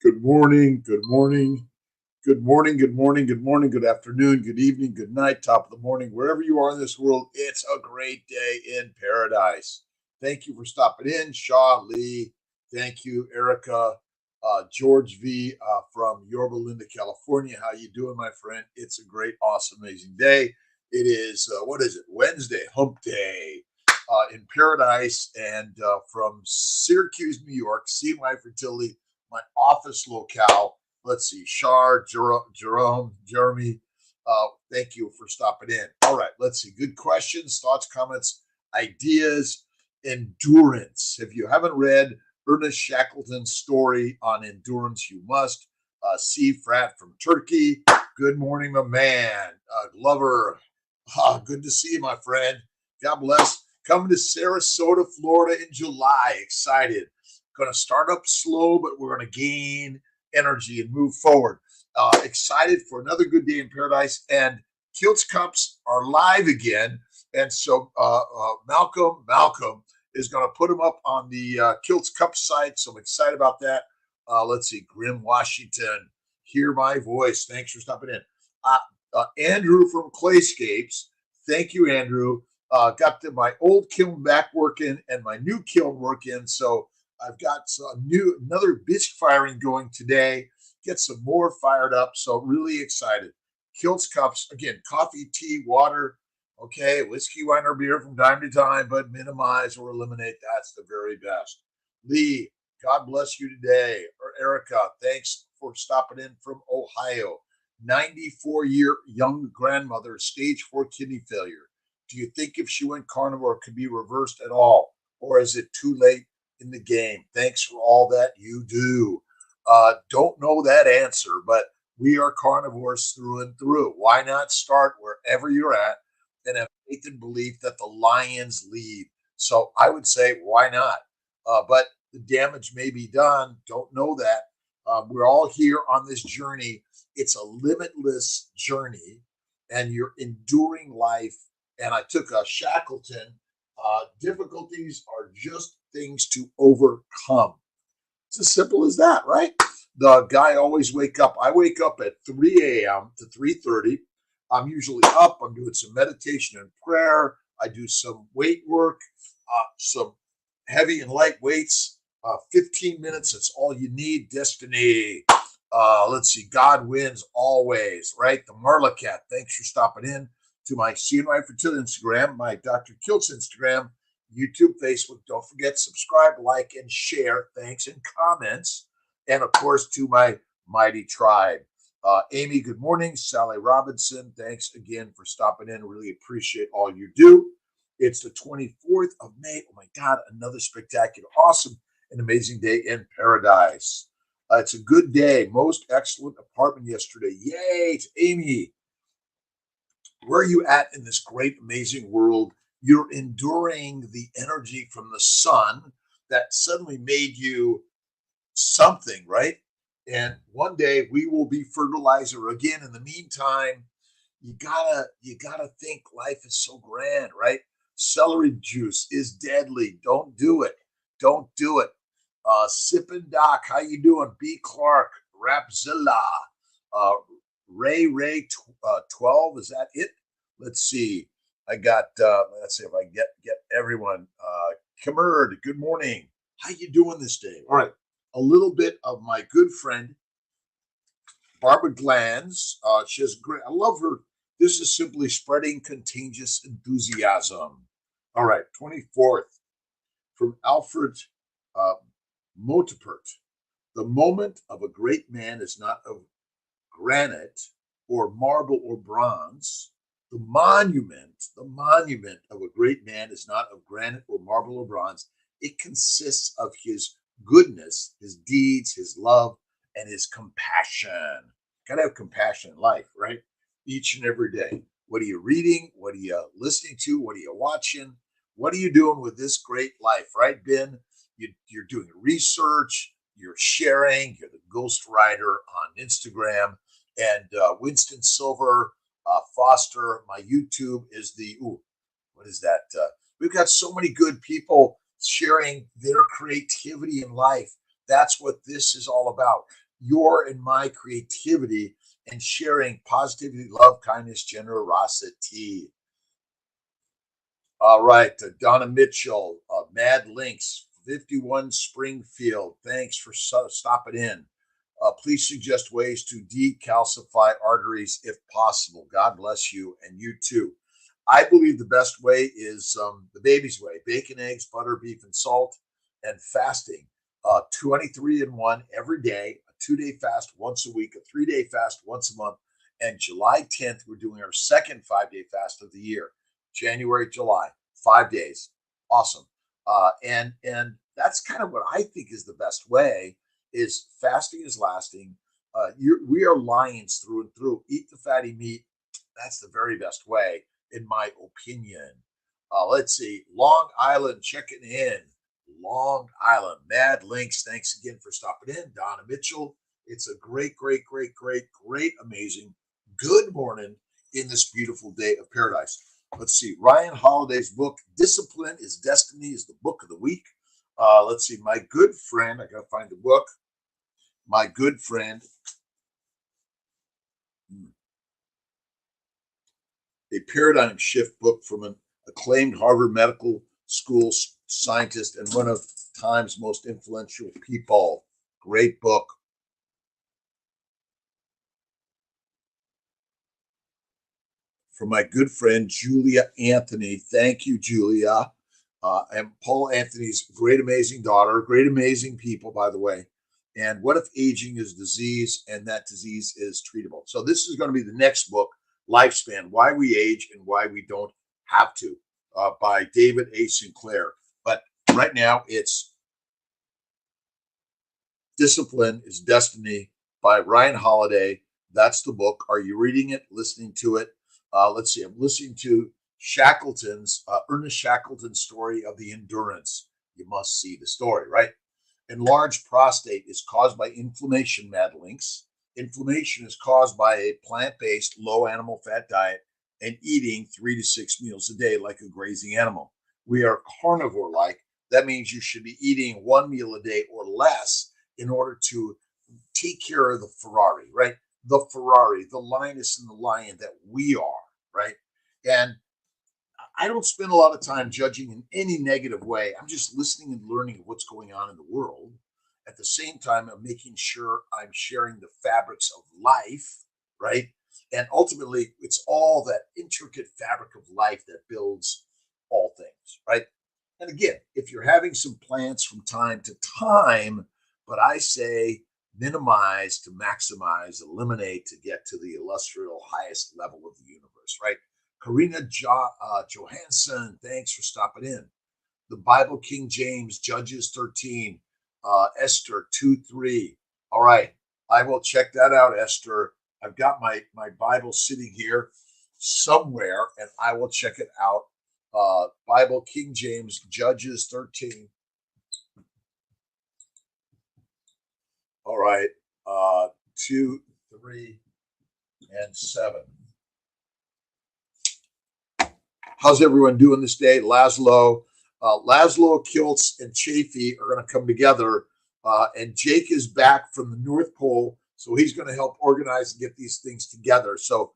Good morning, good morning, good morning, good morning, good morning, good afternoon, good evening, good night, top of the morning, wherever you are in this world. It's a great day in paradise. Thank you for stopping in, Shaw Lee. Thank you, Erica, George V from Yorba Linda, California. How you doing, my friend? It's a great, awesome, amazing day. It is what is it? Wednesday, Hump Day. In paradise, and from Syracuse, New York, see my fertility, my office locale. Let's see, Shar, Jerome, Jeremy. Thank you for stopping in. All right, let's see. Good questions, thoughts, comments, ideas, endurance. If you haven't read Ernest Shackleton's story on endurance, you must. C. Frat from Turkey. Good morning, my man. Glover. Good to see you, my friend. God bless. Coming to Sarasota, Florida in July. Excited. Going to start up slow, but we're going to gain energy and move forward. Excited for another good day in paradise. And Kiltz Cups are live again. And so Malcolm is going to put them up on the Kiltz Cup site. So I'm excited about that. Let's see. Grim, Washington. Hear my voice. Thanks for stopping in. Andrew from Clayscapes. Thank you, Andrew. Got my old kiln back working and my new kiln working. So I've got another bisque firing going today. Get some more fired up. So really excited. Kiltz Cups, again, coffee, tea, water, okay, whiskey, wine, or beer from time to time, but minimize or eliminate. That's the very best. Lee, God bless you today. Or Erica, thanks for stopping in from Ohio. 94-year young grandmother, stage 4 kidney failure. Do you think if she went carnivore, it could be reversed at all? Or is it too late in the game? Thanks for all that you do. Don't know that answer, but we are carnivores through and through. Why not start wherever you're at and have faith and belief that the lions lead? So I would say, why not? But the damage may be done. Don't know that. We're all here on this journey. It's a limitless journey, and you're enduring life. And I took a Shackleton. Difficulties are just things to overcome. It's as simple as that, right? The guy always wake up. I wake up at 3 a.m. to 3:30. I'm usually up. I'm doing some meditation and prayer. I do some weight work, some heavy and light weights. 15 minutes. That's all you need. Destiny. Let's see. God wins always, right? The Marla Cat. Thanks for stopping in to my CNY Fertility Instagram, my Dr.Kiltz Instagram, YouTube, Facebook. Don't forget, subscribe, like, and share. Thanks, and comments. And, of course, to my mighty tribe. Amy, good morning. Sally Robinson, thanks again for stopping in. Really appreciate all you do. It's the 24th of May. Oh, my God, another spectacular, awesome, and amazing day in paradise. It's a good day. Most excellent apartment yesterday. Yay, it's Amy. Where are you at in this great, amazing world? You're enduring the energy from the sun that suddenly made you something, right? And one day we will be fertilizer again. In the meantime, you gotta think life is so grand, right? Celery juice is deadly. Don't do it. Don't do it. Sippin' Doc, how you doing? B. Clark, Rapzilla, uh, Ray 12. Is that it? Let's see. I got. Let's see if I get everyone. Kimerd, good morning. How you doing this day? All right. A little bit of my good friend Barbara Glanz. She has great. I love her. This is simply spreading contagious enthusiasm. All right, 24th from Alfred uh, Motepert. The moment of a great man is not of granite or marble or bronze. The monument of a great man is not of granite or marble or bronze. It consists of his goodness, his deeds, his love, and his compassion. Got to have compassion in life, right? Each and every day. What are you reading? What are you listening to? What are you watching? What are you doing with this great life, right, Ben? You're doing research, you're sharing, you're the ghostwriter on Instagram. And Winston Silver, Foster, my YouTube is what is that? We've got so many good people sharing their creativity in life. That's what this is all about. your and my creativity and sharing positivity, love, kindness, generosity. All right, Donna Mitchell, Mad Links, 51 Springfield. Thanks for stopping in. Please suggest ways to decalcify arteries if possible. God bless you and you too. I believe the best way is the baby's way: bacon, eggs, butter, beef, and salt, and fasting. 23 and 1 every day, a 2-day fast once a week, a 3-day fast once a month. And July 10th, we're doing our second 5-day fast of the year. January, July, 5 days. Awesome. And that's kind of what I think is the best way. Is fasting is lasting. We are lions through and through. Eat the fatty meat. That's the very best way, in my opinion. Let's see. Long Island checking in. Long Island. Mad Links. Thanks again for stopping in. Donna Mitchell. It's a great, amazing, good morning in this beautiful day of paradise. Let's see. Ryan Holiday's book, Discipline is Destiny, is the book of the week. Let's see. My good friend, I got to find the book. My good friend, a paradigm shift book from an acclaimed Harvard Medical School scientist and one of time's most influential people. Great book. From my good friend, Julia Anthony. Thank you, Julia. And Paul Anthony's great, amazing daughter. Great, amazing people, by the way. And what if aging is disease and that disease is treatable? So this is going to be the next book, Lifespan, Why We Age and Why We Don't Have to, by David A. Sinclair. But right now it's Discipline is Destiny by Ryan Holiday. That's the book. Are you reading it, listening to it? Let's see. I'm listening to Ernest Shackleton's story of the endurance. You must see the story, right? Enlarged prostate is caused by inflammation, Mad Links. Inflammation is caused by a plant-based, low animal fat diet and eating 3 to 6 meals a day like a grazing animal. We are carnivore-like. That means you should be eating 1 meal a day or less in order to take care of the Ferrari, right? The Ferrari, the lioness and the lion that we are, right? And I don't spend a lot of time judging in any negative way. I'm just listening and learning of what's going on in the world. At the same time, I'm making sure I'm sharing the fabrics of life, right? And ultimately, it's all that intricate fabric of life that builds all things, right? And again, if you're having some plants from time to time, but I say minimize to maximize, eliminate to get to the illustrious highest level of the universe, right? Karina Johansson, thanks for stopping in. The Bible, King James, Judges 13, Esther 2:3. All right, I will check that out, Esther. I've got my Bible sitting here somewhere, and I will check it out. Bible, King James, Judges 13. All right, 2, 3, and 7. How's everyone doing this day? Laszlo, Kiltz, and Chafee are going to come together, and Jake is back from the North Pole, so he's going to help organize and get these things together. So,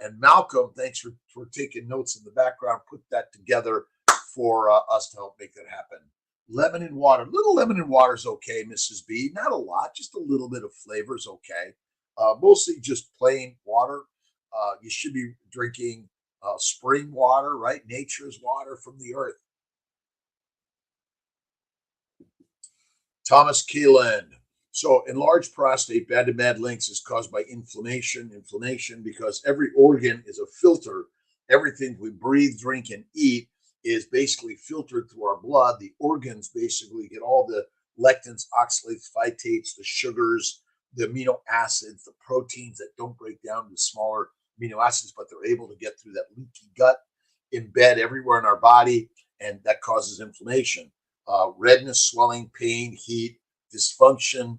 and Malcolm, thanks for taking notes in the background, put that together for us to help make that happen. Lemon and water, little lemon and water is okay, Mrs. B. Not a lot, just a little bit of flavor is okay. Mostly just plain water. You should be drinking spring water, right? Nature's water from the earth. Thomas Keeland. So enlarged prostate, bad to Mad Links, is caused by inflammation. Inflammation because every organ is a filter. Everything we breathe, drink, and eat is basically filtered through our blood. The organs basically get all the lectins, oxalates, phytates, the sugars, the amino acids, the proteins that don't break down into smaller amino acids, but they're able to get through that leaky gut, embed everywhere in our body, and that causes inflammation. Redness, swelling, pain, heat, dysfunction,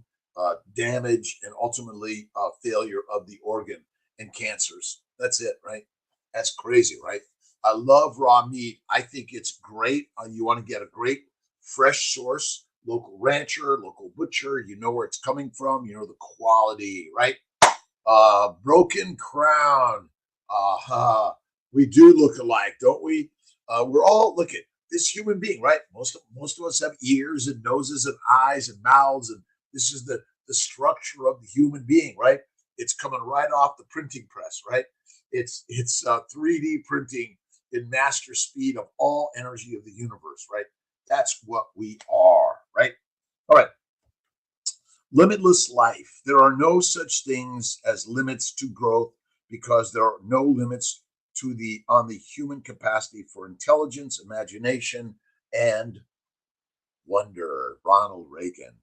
damage, and ultimately failure of the organ and cancers. That's it, right? That's crazy, right? I love raw meat. I think it's great. You want to get a great fresh source local rancher, local butcher. You know where it's coming from. You know the quality, right? Broken Crown. We do look alike, don't we? We're all, look at this human being, right? Most of us have ears and noses and eyes and mouths, and this is the structure of the human being, right? It's coming right off the printing press, right? It's 3D printing in master speed of all energy of the universe, right? That's what we are, right? All right. Limitless life. There are no such things as limits to growth because there are no limits to the human capacity for intelligence, imagination, and wonder. Ronald Reagan.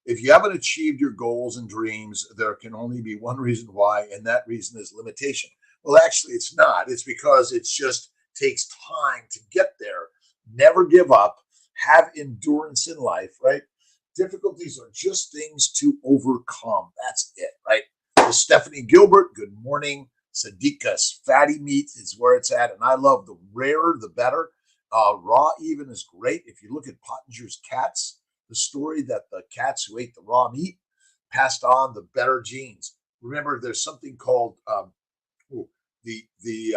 If you haven't achieved your goals and dreams, there can only be one reason why, and that reason is limitation. Well, actually, it's not. It's because it just takes time to get there. Never give up. Have endurance in life, right? Difficulties are just things to overcome. That's it, right? So Stephanie Gilbert, good morning. Sadiqa's fatty meat is where it's at. And I love the rarer, the better. Raw even is great. If you look at Pottinger's cats, the story that the cats who ate the raw meat passed on the better genes. Remember, there's something called the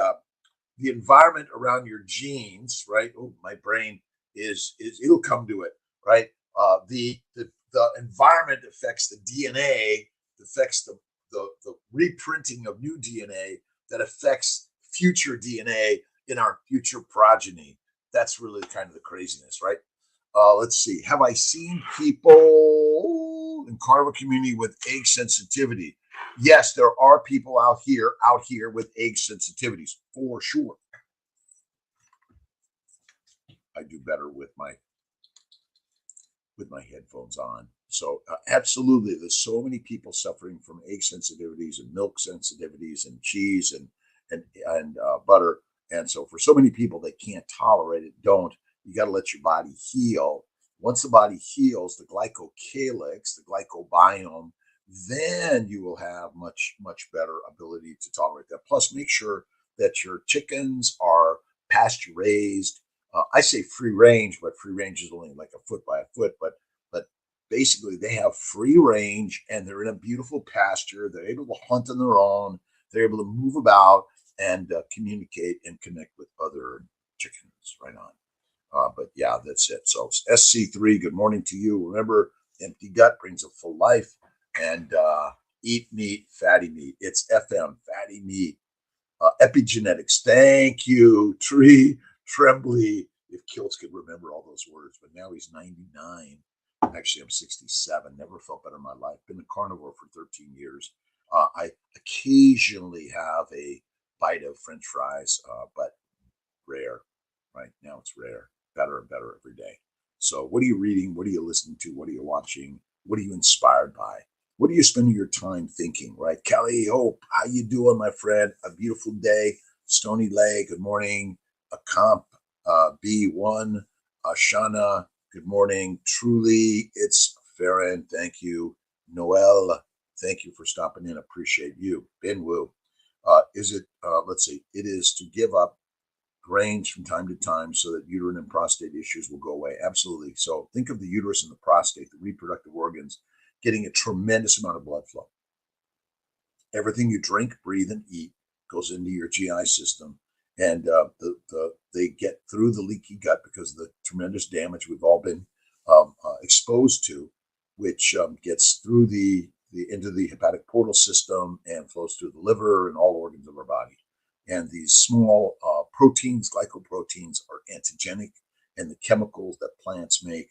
environment around your genes, right? Oh, my brain is it'll come to it, right? The environment affects the DNA, affects the reprinting of new DNA that affects future DNA in our future progeny. That's really kind of the craziness, right? Let's see. Have I seen people in carnivore community with egg sensitivity? Yes, there are people out here with egg sensitivities for sure. I do better with my headphones on. So absolutely, there's so many people suffering from egg sensitivities and milk sensitivities and cheese and butter. And so for so many people, they can't tolerate it. Don't. You got to let your body heal. Once the body heals, the glycocalyx, the glycobiome, then you will have much, much better ability to tolerate that. Plus, make sure that your chickens are pasture raised. I say free range, but free range is only like a foot by a foot. But basically, they have free range and they're in a beautiful pasture. They're able to hunt on their own. They're able to move about and communicate and connect with other chickens. Right on. But yeah, that's it. So SC3, good morning to you. Remember, empty gut brings a full life. And eat meat, fatty meat. It's FM, fatty meat. Epigenetics. Thank you, Tree Trembly. If Kiltz could remember all those words, but now he's 99. Actually, I'm 67. Never felt better in my life. Been a carnivore for 13 years. I occasionally have a bite of French fries, but rare. Right now, it's rare. Better and better every day. So, what are you reading? What are you listening to? What are you watching? What are you inspired by? What are you spending your time thinking? Right, Kelly Hope, how you doing, my friend? A beautiful day. Stony Lake, good morning. A comp B1, Shana, good morning. Truly, it's Farron. Thank you. Noel, thank you for stopping in. Appreciate you. Ben Wu. Is it, let's see, it is to give up grains from time to time so that uterine and prostate issues will go away. Absolutely. So think of the uterus and the prostate, the reproductive organs, getting a tremendous amount of blood flow. Everything you drink, breathe, and eat goes into your GI system. And they get through the leaky gut because of the tremendous damage we've all been exposed to, which gets through into the hepatic portal system and flows through the liver and all organs of our body. And these small proteins, glycoproteins, are antigenic, and the chemicals that plants make,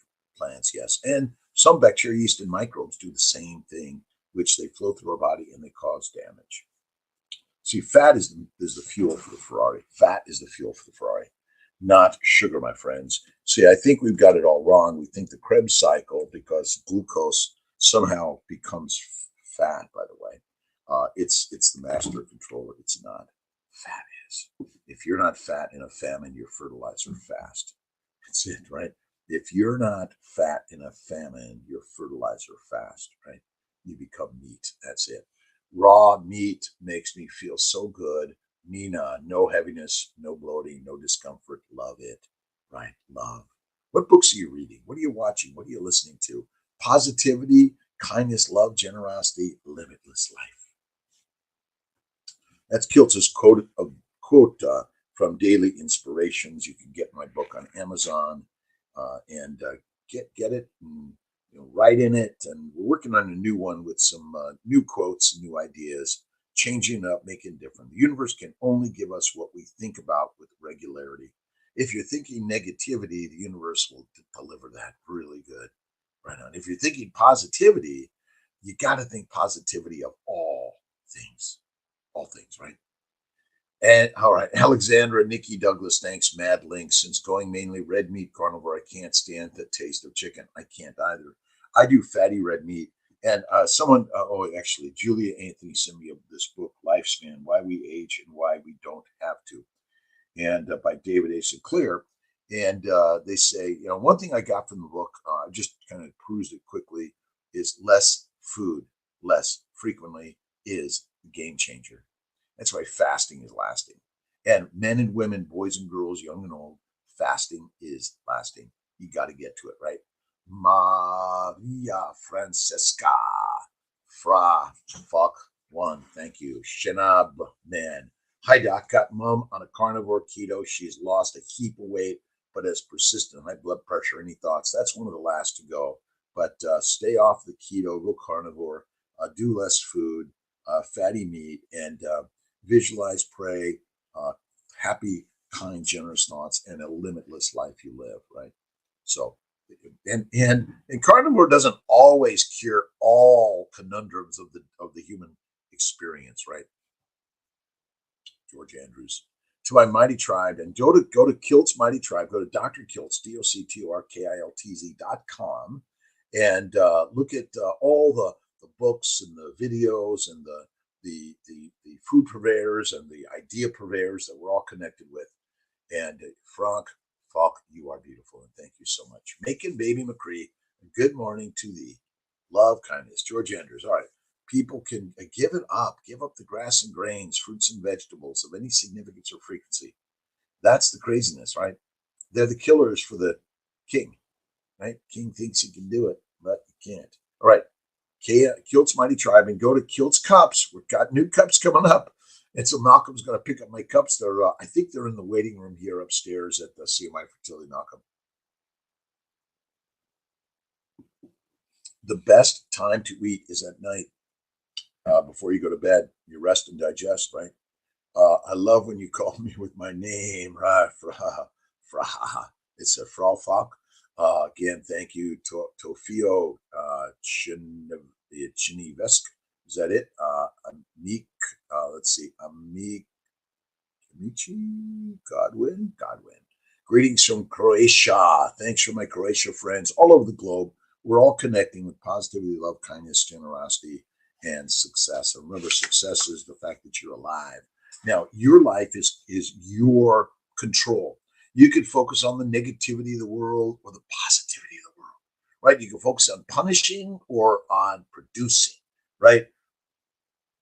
yes, and some bacteria, yeast, and microbes do the same thing, which they flow through our body and they cause damage. See, fat is the fuel for the Ferrari. Fat is the fuel for the Ferrari, not sugar, my friends. See, I think we've got it all wrong. We think the Krebs cycle, because glucose somehow becomes fat, by the way. It's the master controller. It's not. Fat is. If you're not fat in a famine, you're fertilizer fast. That's it, right? If you're not fat in a famine, you're fertilizer fast, right? You become meat. That's it. Raw meat makes me feel so good. Nina, no heaviness, no bloating, no discomfort. Love it, right? Love. What books are you reading? What are you watching? What are you listening to? Positivity, kindness, love, generosity, limitless life. That's Kiltz's quote from Daily Inspirations. You can get my book on Amazon and get it and write in it. And we're working on a new one with some new quotes and new ideas, changing up, making different. The universe can only give us what we think about with regularity. If you're thinking negativity, the universe will deliver that really good. Right on. If you're thinking positivity, you got to think positivity of all things, right? And all right, Alexandra, Nikki Douglas, thanks, Mad Link. Since going mainly red meat carnivore, I can't stand the taste of chicken. I can't either. I do fatty red meat. And actually, Julia Anthony sent me this book, Lifespan, Why We Age and Why We Don't Have to, and by David A. Sinclair. And they say, one thing I got from the book, I just kind of perused it quickly, is less food, less frequently is a game changer. That's why fasting is lasting. And men and women, boys and girls, young and old, fasting is lasting. You got to get to it, right? Maria Francesca Fra Fuck One. Thank you. Shanab Man. Hi, Doc. Got mom on a carnivore keto. She's lost a heap of weight, but has persistent high blood pressure. Any thoughts? That's one of the last to go. But stay off the keto, go carnivore, do less food, fatty meat, and visualize, pray, happy, kind, generous thoughts, and a limitless life you live, right? So, and carnivore doesn't always cure all conundrums of the human experience, right? George Andrews. To my mighty tribe, and go to Kiltz Mighty Tribe. Go to Dr.Kiltz, DoctorKiltz.com, and look at all the books and the videos and the food purveyors and the idea purveyors that we're all connected with. And Frank, Falk, you are beautiful, and thank you so much. Macon Baby McCree, good morning to thee. Love, kindness. George Andrews. All right. People can give up the grass and grains, fruits and vegetables of any significance or frequency. That's the craziness, right? They're the killers for the king, right? King thinks he can do it, but he can't. All right. Kiltz Mighty Tribe, and go to Kiltz Cups. We've got new cups coming up. And so Malcolm's going to pick up my cups. I think they're in the waiting room here upstairs at the CMI Fertility. Malcolm. The best time to eat is at night before you go to bed. You rest and digest, right? I love when you call me with my name, right? It's a Frau Falk. Again, thank you, Tofio Chinivesk. Is that it? Amik, let's see, Amik, Amici, Godwin. Greetings from Croatia. Thanks for my Croatia friends all over the globe. We're all connecting with positivity, love, kindness, generosity, and success. And remember, success is the fact that you're alive. Now, your life is your control. You can focus on the negativity of the world or the positivity of the world, right? You can focus on punishing or on producing, right?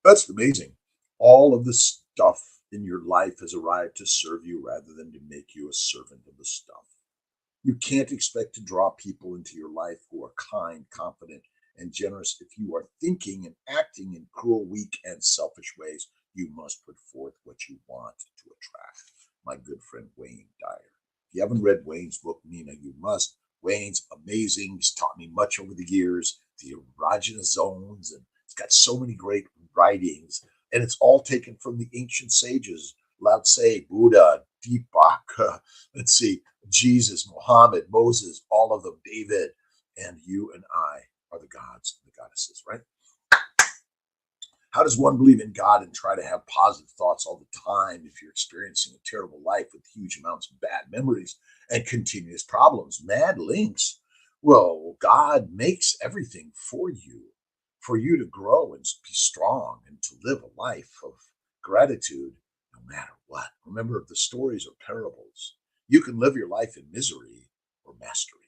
That's amazing. All of the stuff in your life has arrived to serve you rather than to make you a servant of the stuff. You can't expect to draw people into your life who are kind, confident, and generous if you are thinking and acting in cruel, weak, and selfish ways. You must put forth what you want to attract. My good friend Wayne Dyer. If you haven't read Wayne's book, Nina, you must. Wayne's amazing. He's taught me much over the years. The erogenous zones, and it's got so many great writings, and it's all taken from the ancient sages: Lao Tse, Buddha, Deepak. Let's see, Jesus, Muhammad, Moses, all of them, David, and you and I are the gods and the goddesses, right? How does one believe in God and try to have positive thoughts all the time if you're experiencing a terrible life with huge amounts of bad memories and continuous problems? Mad links. Well, God makes everything for you to grow and be strong and to live a life of gratitude no matter what. Remember, the stories are parables. You can live your life in misery or mastery.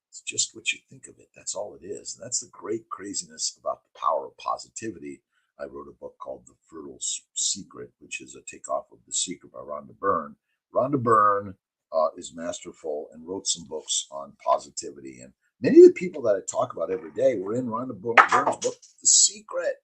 It's just what you think of it. That's all it is. And that's the great craziness about the power of positivity. I wrote a book called The Fertile Secret, which is a takeoff of The Secret by Rhonda Byrne. Rhonda Byrne is masterful and wrote some books on positivity. And many of the people that I talk about every day were in Rhonda Byrne's book, The Secret,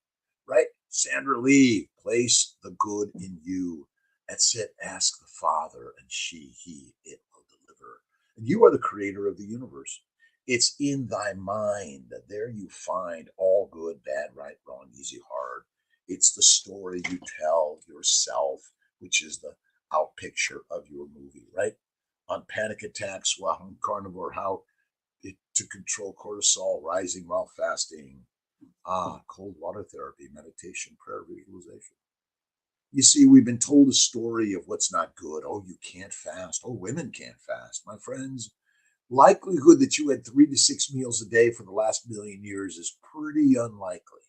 right? Sandra Lee, place the good in you. That's it. Ask the Father, and he, it will deliver. And you are the creator of the universe. It's in thy mind. There you find all good, bad, right, wrong, easy, hard. It's the story you tell yourself, which is the out picture of your movie, right? On panic attacks while on carnivore, how to control cortisol rising while fasting. Cold water therapy, meditation, prayer, visualization. You see, we've been told a story of what's not good. Oh, you can't fast. Oh, women can't fast. My friends, likelihood that you had 3 to 6 meals a day for the last million years is pretty unlikely.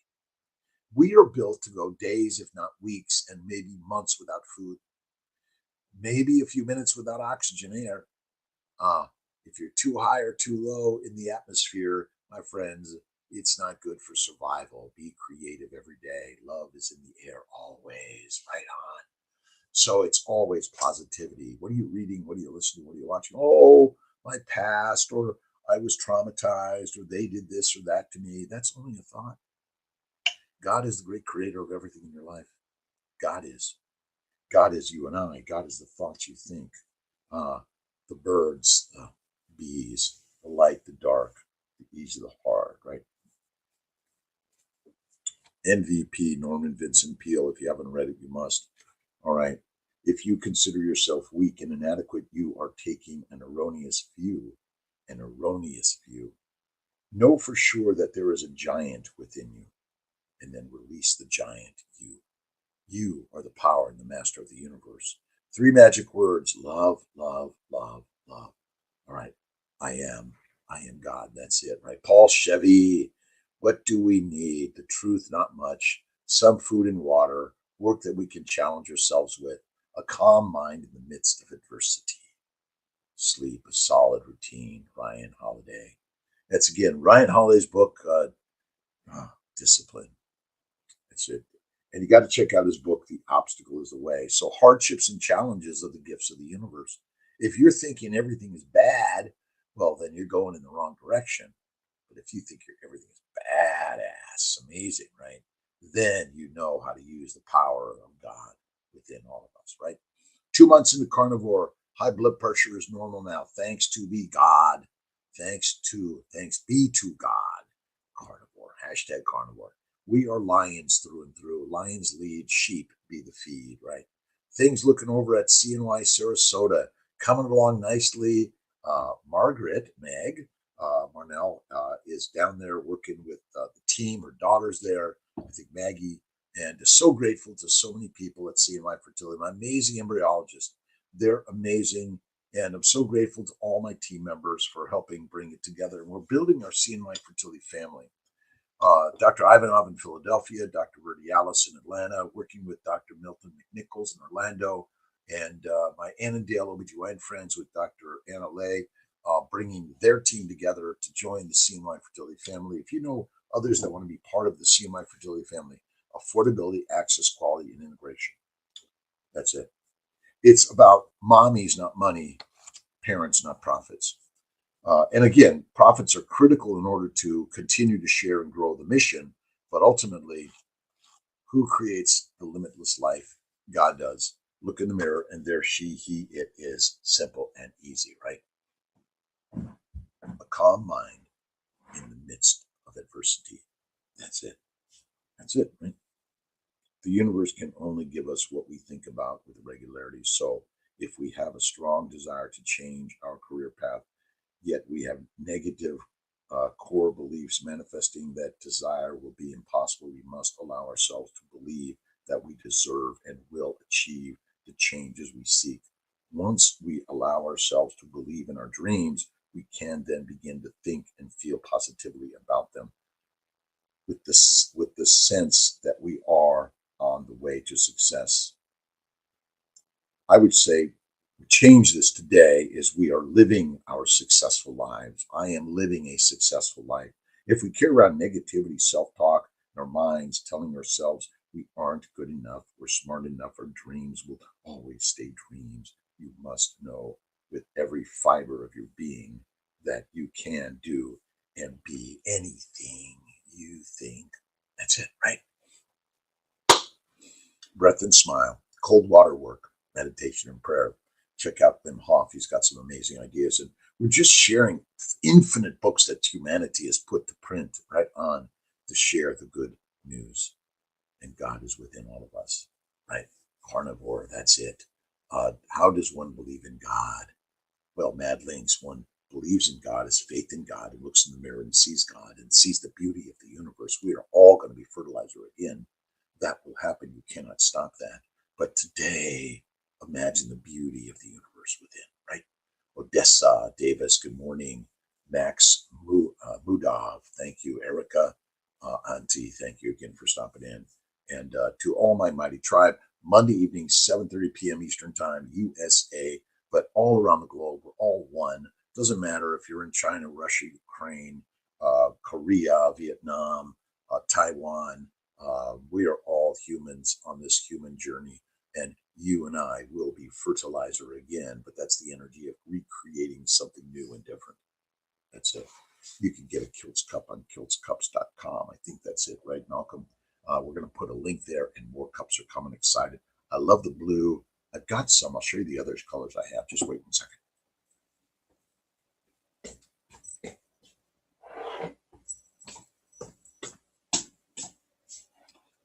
We are built to go days, if not weeks, and maybe months without food, maybe a few minutes without oxygen air. Uh, if you're too high or too low in the atmosphere, my friends, it's not good for survival. Be creative every day. Love is in the air always. Right on. So it's always positivity. What are you reading? What are you listening? What are you watching? Oh, my past, or I was traumatized, or they did this or that to me. That's only a thought. God is the great creator of everything in your life. God is. God is you and I. God is the thoughts you think. The birds, the bees, the light, the dark, the easy, the hard, right? MVP, Norman Vincent Peale. If you haven't read it, you must. All right. If you consider yourself weak and inadequate, you are taking an erroneous view. An erroneous view. Know for sure that there is a giant within you, and then release the giant, you. You are the power and the master of the universe. 3 magic words: love, love, love, love. All right. I am. I am God. That's it, right? Paul Chevy. What do we need? The truth, not much. Some food and water, work that we can challenge ourselves with, a calm mind in the midst of adversity. Sleep, a solid routine. Ryan Holiday. That's again Ryan Holiday's book, Discipline. That's it. And you got to check out his book, The Obstacle is the Way. So hardships and challenges are the gifts of the universe. If you're thinking everything is bad, well, then you're going in the wrong direction. But if you think everything is badass, amazing, right? Then you know how to use the power of God within all of us, right? 2 months into carnivore, high blood pressure is normal now. Thanks be God. Thanks be to God. Carnivore. Hashtag carnivore. We are lions through and through. Lions lead, sheep be the feed, right? Things looking over at CNY Sarasota, coming along nicely. Margaret, Meg, Marnell is down there working with the team. Her daughter's there. I think Maggie, and so grateful to so many people at CNY Fertility. My amazing embryologists, they're amazing. And I'm so grateful to all my team members for helping bring it together. And we're building our CNY Fertility family. Dr. Ivanov in Philadelphia, Dr. Verdialis in Atlanta, working with Dr. Milton McNichols in Orlando, and my Annandale OBGYN friends with Dr. Anna Lay, bringing their team together to join the CMI Fertility family. If you know others that want to be part of the CMI Fertility family, affordability, access, quality, and integration. That's it. It's about mommies, not money, parents, not profits. And again, profits are critical in order to continue to share and grow the mission. But ultimately, who creates the limitless life? God does. Look in the mirror, and there he, it is. Simple and easy, right? A calm mind in the midst of adversity. That's it. That's it, right? The universe can only give us what we think about with regularity. So if we have a strong desire to change our career path, yet we have negative core beliefs manifesting that desire will be impossible, we must allow ourselves to believe that we deserve and will achieve the changes we seek. Once we allow ourselves to believe in our dreams, we can then begin to think and feel positively about them with the sense that we are on the way to success. I would say change this today is we are living our successful lives. I am living a successful life. If we carry around negativity, self-talk in our minds, telling ourselves we aren't good enough, we're smart enough, our dreams will always stay dreams. You must know with every fiber of your being that you can do and be anything you think. That's it, right? Breath and smile, cold water work, meditation and prayer. Check out Wim Hof. He's got some amazing ideas. And we're just sharing infinite books that humanity has put to print right on to share the good news. And God is within all of us, right? Carnivore, that's it. How does one believe in God? Well, Mad Links, one believes in God, has faith in God, and looks in the mirror and sees God and sees the beauty of the universe. We are all going to be fertilizer again. That will happen. You cannot stop that. But today, imagine the beauty of the universe within, right? Odessa Davis, good morning. Max Mudov, thank you. Erica, Auntie, thank you again for stopping in. And to all my mighty tribe, Monday evening, 7:30 p.m. Eastern Time, USA, but all around the globe, we're all one. Doesn't matter if you're in China, Russia, Ukraine, Korea, Vietnam, Taiwan. We are all humans on this human journey, and you and I will be fertilizer again, but that's the energy of recreating something new and different. That's it. You can get a Kiltz cup on kiltzcups.com. I think that's it, right, Malcolm? We're going to put a link there, and more cups are coming. Excited. I love the blue. I've got some. I'll show you the other colors I have. Just wait 1 second.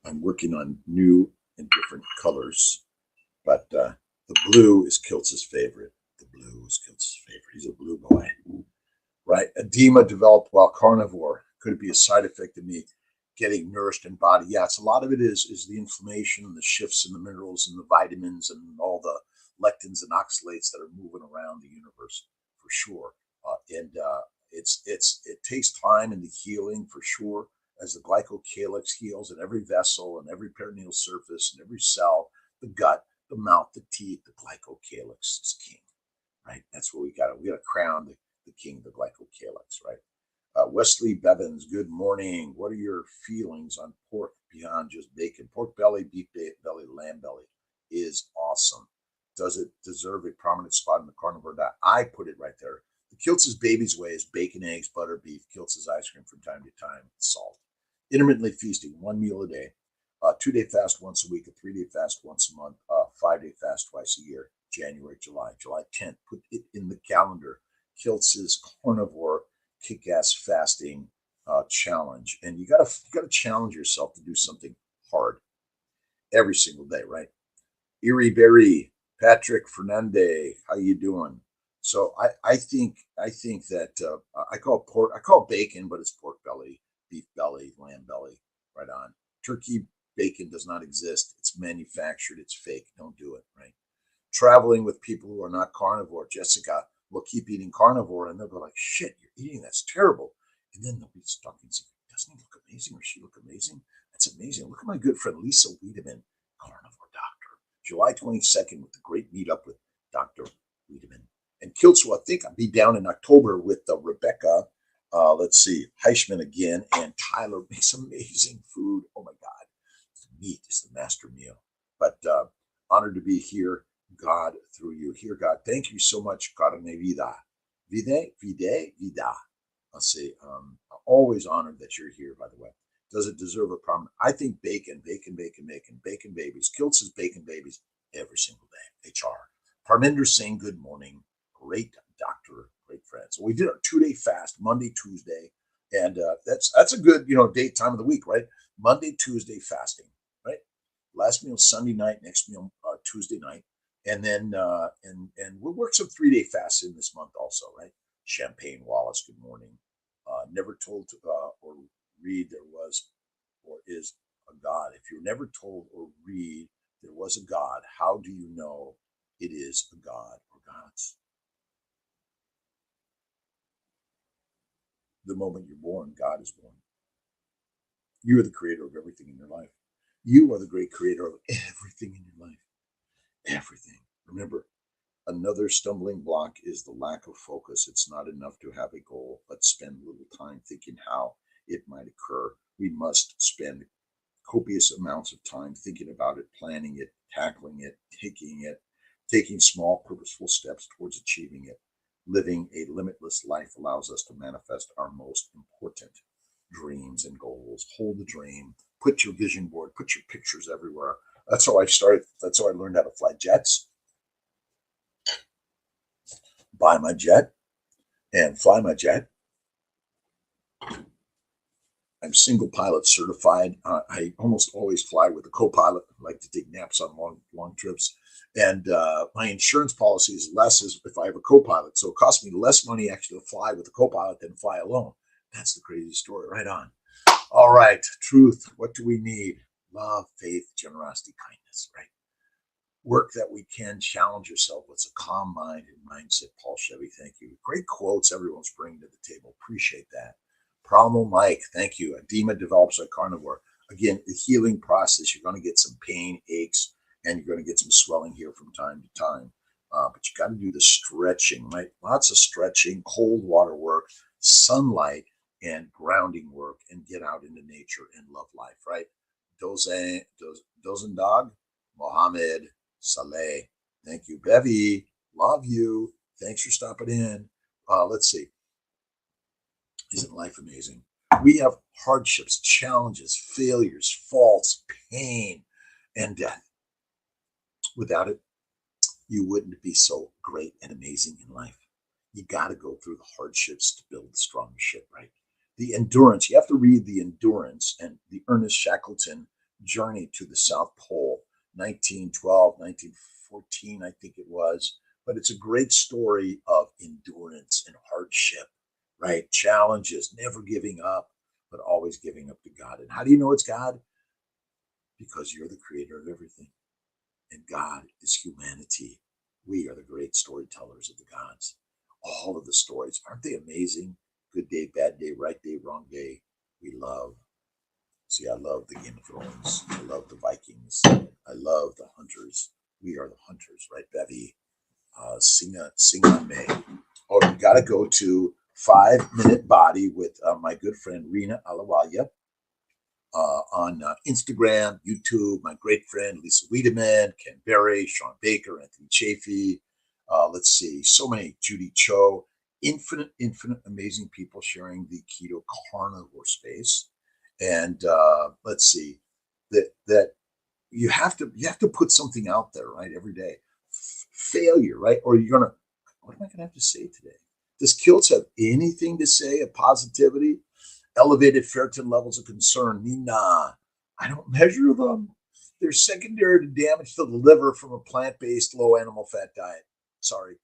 I'm working on new and different colors, but the blue is Kiltz's favorite. The blue is Kiltz's favorite. He's a blue boy, right? Edema developed while carnivore. Could it be a side effect of me getting nourished in body? Yeah, it's a lot of it is the inflammation and the shifts in the minerals and the vitamins and all the lectins and oxalates that are moving around the universe for sure. And it takes time in the healing for sure, as the glycocalyx heals in every vessel and every peritoneal surface and every cell, the gut, the mouth, the teeth. The glycocalyx is king, right? That's what we got. We got to crown the king, the glycocalyx, right? Wesley Bevins, good morning. What are your feelings on pork beyond just bacon? Pork belly, beef belly, lamb belly is awesome. Does it deserve a prominent spot in the carnivore diet? I put it right there. The Kiltz's baby's way is bacon, eggs, butter, beef. Kiltz's ice cream from time to time, salt. Intermittently feasting, 1 meal a day. 2-day fast once a week, a 3-day fast once a month, 5-day fast twice a year. January, July 10th. Put it in the calendar. Kiltz's carnivore kick-ass fasting challenge, and you gotta challenge yourself to do something hard every single day, right? Erie Berry, Patrick Fernandez, how you doing? So I think that I call it bacon, but it's pork belly, beef belly, lamb belly, right on. Turkey bacon does not exist. It's manufactured. It's fake. Don't do it, right? Traveling with people who are not carnivore, Jessica will keep eating carnivore, and they'll go like, "Shit, you're eating that's terrible," and then they'll be stuck and say, "Doesn't he look amazing, or she look amazing? That's amazing. Look at my good friend Lisa Wiedemann, carnivore doctor, July 22nd with the great meetup with Dr. Wiedemann." And Kiltz will, I think, I'll be down in October with Rebecca. Let's see, Heichman again, and Tyler makes amazing food. Oh my God, meat is the master meal. But honored to be here. God through you. Here, God, thank you so much. Carne vida. Vida. I'll say, always honored that you're here, by the way. Does it deserve a prominent? I think bacon babies. Kiltz is bacon babies every single day. HR. Parminder Singh, good morning. Great doctor, great friend. So we did our 2-day fast, Monday, Tuesday. And that's a good, date time of the week, right? Monday, Tuesday fasting, right? Last meal Sunday night, next meal Tuesday night. And then and we'll work some 3-day fasts in this month also, right? Champagne Wallace, good morning. Never told to or read there was or is a God. If you're never told or read there was a God, how do you know it is a God or gods? The moment you're born, God is born. You are the creator of everything in your life. You are the great creator of everything in your life. Everything. Remember, another stumbling block is the lack of focus. It's not enough to have a goal, but spend little time thinking how it might occur. We must spend copious amounts of time thinking about it, planning it, tackling it, taking it, Taking small, purposeful steps towards achieving it. Living a limitless life allows us to manifest our most important dreams and goals. Hold the dream, put your vision board, put your pictures everywhere. That's how I started. That's how I learned how to fly jets, buy my jet, and fly my jet. I'm single pilot certified. I almost always fly with a co-pilot. I like to take naps on long trips. And my insurance policy is less as if I have a co-pilot. So it costs me less money actually to fly with a co-pilot than fly alone. That's the crazy story. Right on. All right. Truth. What do we need? Love, faith, generosity, kindness, right? Work that we can, challenge yourself. What's a calm mind and mindset? Paul Chevy, thank you. Great quotes everyone's bringing to the table. Appreciate that. Primal Mike, thank you. Edema develops like carnivore. Again, the healing process, you're going to get some pain, aches, and you're going to get some swelling here from time to time. But you got to do the stretching, right? Lots of stretching, cold water work, sunlight, and grounding work, and get out into nature and love life, right? Dozen Dog, Mohammed, Saleh, thank you. Bevy, love you. Thanks for stopping in. Let's see. Isn't life amazing? We have hardships, challenges, failures, faults, pain, and death. Without it, you wouldn't be so great and amazing in life. You got to go through the hardships to build the strongest ship, right? The endurance, you have to read The Endurance and the Ernest Shackleton Journey to the South Pole, 1912, 1914, I think it was. But it's a great story of endurance and hardship, right? Challenges, never giving up, but always giving up to God. And how do you know it's God? Because you're the creator of everything. And God is humanity. We are the great storytellers of the gods. All of the stories, aren't they amazing? Good day, bad day, right day, wrong day. We love. See, I love the Game of Thrones. I love the Vikings. I love the hunters. We are the hunters, right, Bevy? Sing on May. Oh, you got to go to 5 Minute Body with my good friend Rena Alawaya on Instagram, YouTube. My great friend Lisa Wiedemann, Ken Berry, Sean Baker, Anthony Chafee. Let's see, so many. Judy Cho. Infinite amazing people sharing the keto carnivore space. And let's see, that you have to put something out there, right, every day. Failure, right? Or you're gonna, what am I gonna have to say today? Does Kiltz have anything to say of positivity? Elevated ferritin levels of concern? Nah, I don't measure them. They're secondary to damage to the liver from a plant-based low animal fat diet. Sorry.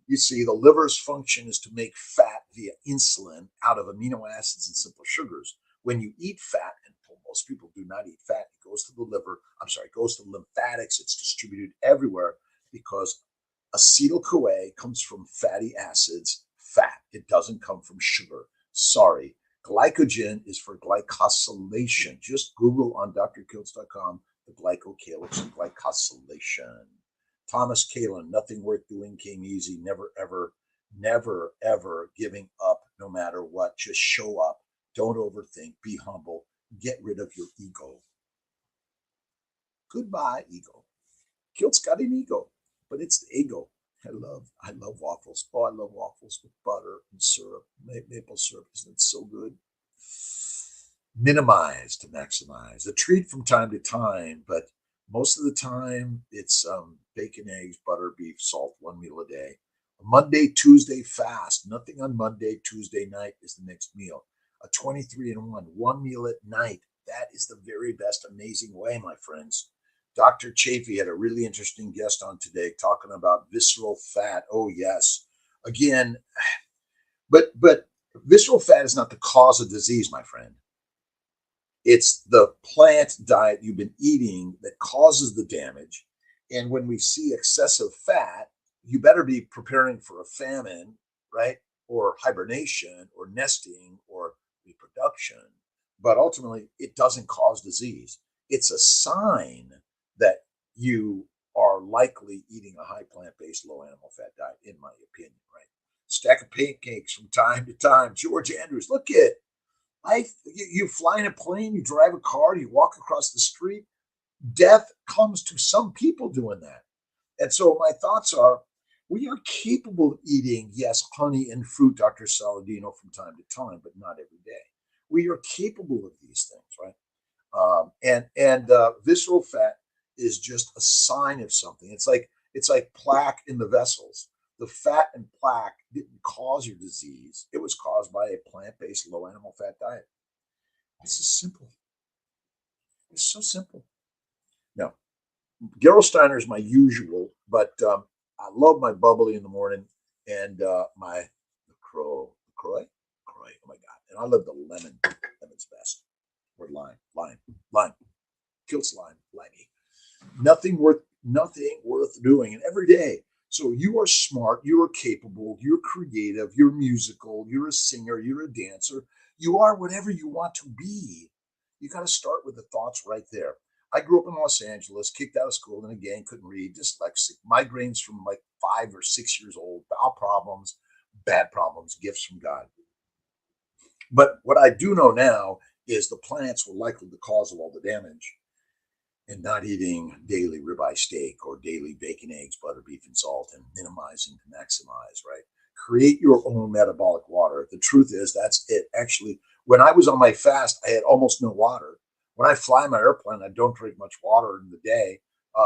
You see, the liver's function is to make fat via insulin out of amino acids and simple sugars. When you eat fat, and most people do not eat fat, it goes to the liver. It goes to the lymphatics. It's distributed everywhere because acetyl-CoA comes from fatty acids, fat. It doesn't come from sugar. Sorry. Glycogen is for glycosylation. Just Google on drkiltz.com the glycosylation. Thomas Kalin, nothing worth doing came easy. Never, ever, never, ever giving up no matter what. Just show up. Don't overthink. Be humble. Get rid of your ego. Goodbye, ego. Kiltz got an ego, but it's the ego. I love waffles. Oh, I love waffles with butter and syrup, maple syrup. Isn't it so good? Minimize to maximize. A treat from time to time, but most of the time, it's bacon, eggs, butter, beef, salt, one meal a day. A Monday, Tuesday fast. Nothing on Monday, Tuesday night is the next meal. A 23-in-1, one meal at night. That is the very best, amazing way, my friends. Dr. Chafee had a really interesting guest on today talking about visceral fat. Oh, yes. Again, but visceral fat is not the cause of disease, my friend. It's the plant diet you've been eating that causes the damage. And when we see excessive fat, you better be preparing for a famine, right? Or hibernation or nesting or reproduction. But ultimately, it doesn't cause disease. It's a sign that you are likely eating a high plant-based, low animal fat diet, in my opinion, right? Stack of pancakes from time to time. George Andrews, look at life. You fly in a plane, you drive a car, you walk across the street. Death comes to some people doing that. And so my thoughts are, we are capable of eating, yes, honey and fruit, Dr. Saladino, from time to time, but not every day. We are capable of these things, right? And visceral fat is just a sign of something. It's like plaque in the vessels. The fat and plaque didn't cause your disease. It was caused by a plant-based, low animal fat diet. This is simple. It's so simple. Now, Gerolsteiner is my usual, but I love my bubbly in the morning and my LaCroix. Oh my God. And I love the lemon. Lemon's best. Or lime. Kiltz lime, limey. Nothing worth doing. And every day. So you are smart, you are capable, you're creative, you're musical, you're a singer, you're a dancer. You are whatever you want to be. You got to start with the thoughts right there. I grew up in Los Angeles, kicked out of school, and again couldn't read, dyslexic, migraines from like 5 or 6 years old, bowel problems, bad problems, gifts from God. But what I do know now is the plants were likely the cause of all the damage, and not eating daily ribeye steak or daily bacon, eggs, butter, beef, and salt, and minimizing to maximize, right? Create your own metabolic water. The truth is, that's it. Actually, when I was on my fast, I had almost no water. When I fly my airplane, I don't drink much water in the day.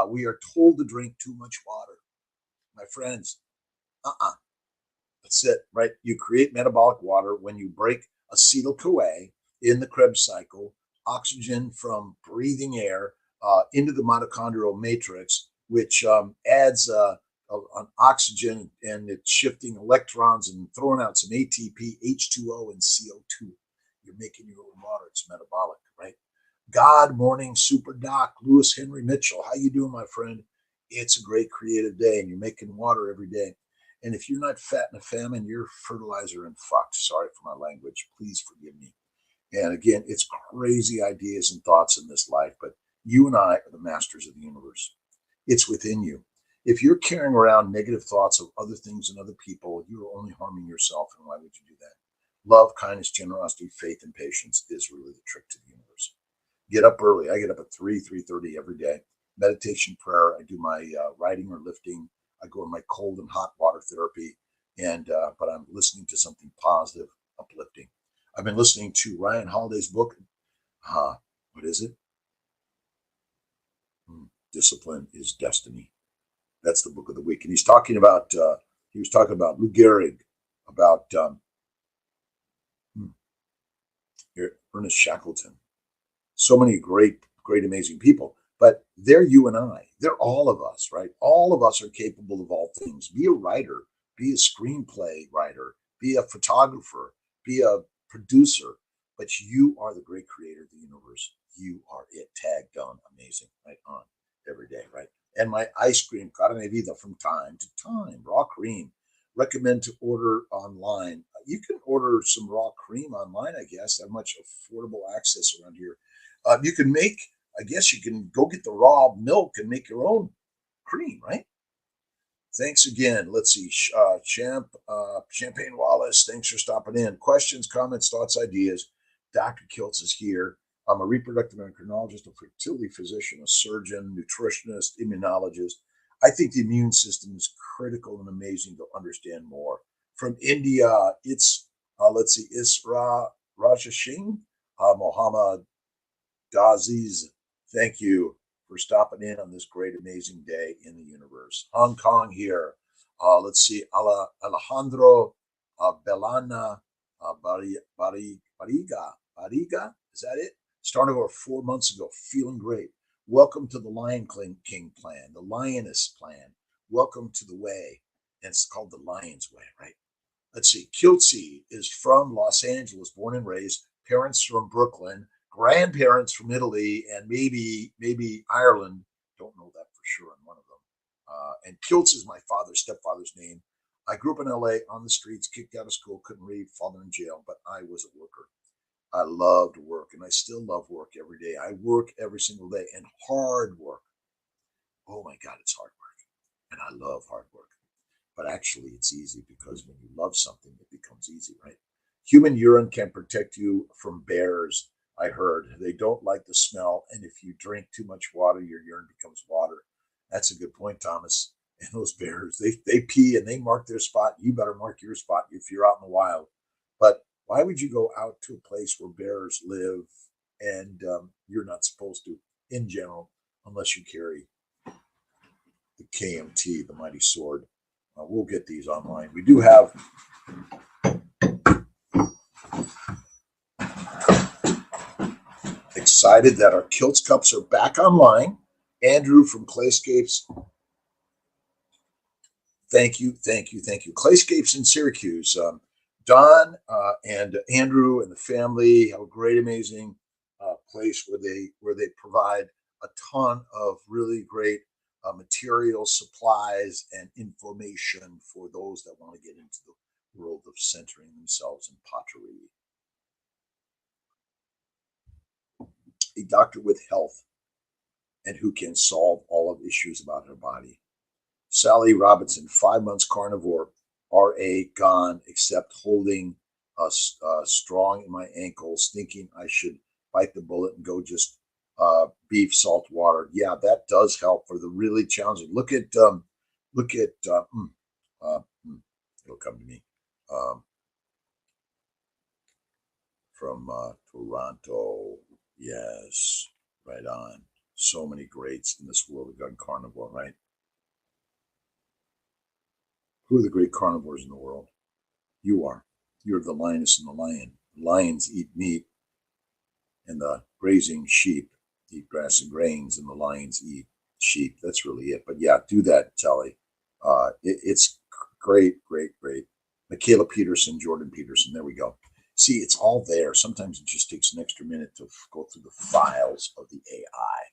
We are told to drink too much water. My friends, uh-uh. That's it, right? You create metabolic water when you break acetyl-CoA in the Krebs cycle, oxygen from breathing air into the mitochondrial matrix, which adds an oxygen, and it's shifting electrons and throwing out some ATP, H2O, and CO2. You're making your own water. It's metabolic, right? God morning, super doc, Lewis Henry Mitchell. How you doing, my friend? It's a great creative day, and you're making water every day. And if you're not fat in a famine, you're fertilizer and fucked. Sorry for my language. Please forgive me. And again, it's crazy ideas and thoughts in this life, but you and I are the masters of the universe. It's within you. If you're carrying around negative thoughts of other things and other people, you're only harming yourself. And why would you do that? Love, kindness, generosity, faith, and patience is really the trick to the universe. Get up early. I get up at 3:30 every day. Meditation, prayer. I do my writing or lifting. I go in my cold and hot water therapy, and but I'm listening to something positive, uplifting. I've been listening to Ryan Holiday's book. What is it? Discipline is Destiny. That's the book of the week, and he was talking about Lou Gehrig, about Ernest Shackleton. So many great, amazing people. But they're you and I. They're all of us, right? All of us are capable of all things. Be a writer, be a screenplay writer, be a photographer, be a producer. But you are the great creator of the universe. You are it. Tag done. Amazing. Right on every day, right? And my ice cream, carne vida, from time to time, raw cream. Recommend to order online. You can order some raw cream online, I guess. Have much affordable access around here. You can make, I guess you can go get the raw milk and make your own cream, right? Thanks again. Let's see. Champagne Wallace, thanks for stopping in. Questions, comments, thoughts, ideas. Dr. Kiltz is here. I'm a reproductive endocrinologist, a fertility physician, a surgeon, nutritionist, immunologist. I think the immune system is critical and amazing to understand more. From India, it's, let's see, Isra Rajashing, Mohammed Gaziz, thank you for stopping in on this great, amazing day in the universe. Hong Kong here. Let's see, Alejandro Belana Bariga. Is that it? Started over 4 months ago, feeling great. Welcome to the Lion King plan, the Lioness plan. Welcome to the way. And it's called the Lion's Way, right? Let's see. Kiltzy is from Los Angeles, born and raised. Parents from Brooklyn, grandparents from Italy, and maybe Ireland. Don't know that for sure on one of them. And Kiltz is my stepfather's name. I grew up in LA on the streets, kicked out of school, couldn't read, father in jail, but I was a worker. I loved work, and I still love work every day. I work every single day, and hard work. Oh my God, it's hard work. And I love hard work. But actually, it's easy because when you love something, it becomes easy, right? Human urine can protect you from bears. I heard they don't like the smell. And if you drink too much water, your urine becomes water. That's a good point, Thomas. And those bears, they pee and they mark their spot. You better mark your spot if you're out in the wild. But why would you go out to a place where bears live and you're not supposed to in general, unless you carry the KMT, the mighty sword? We'll get these online. We do have excited that our Kiltz cups are back online. Andrew from Clayscapes. Thank you. Clayscapes in Syracuse. Don and Andrew and the family have a great, amazing place where they provide a ton of really great materials, supplies, and information for those that want to get into the world of centering themselves in pottery. A doctor with health and who can solve all of issues about her body. Sally Robinson, 5 months carnivore, RA gone, except holding strong in my ankles, thinking I should bite the bullet and go just beef, salt, water. Yeah, that does help for the really challenging. Look at it'll come to me from Toronto. Yes, right on. So many greats in this world of gun carnivore, right? Who are the great carnivores in the world? You are. You're the lioness and the lion. Lions eat meat, and the grazing sheep eat grass and grains, and the lions eat sheep. That's really it. But yeah, do that, Sally. It's great. Michaela Peterson, Jordan Peterson. There we go. See, it's all there. Sometimes it just takes an extra minute to go through the files of the AI,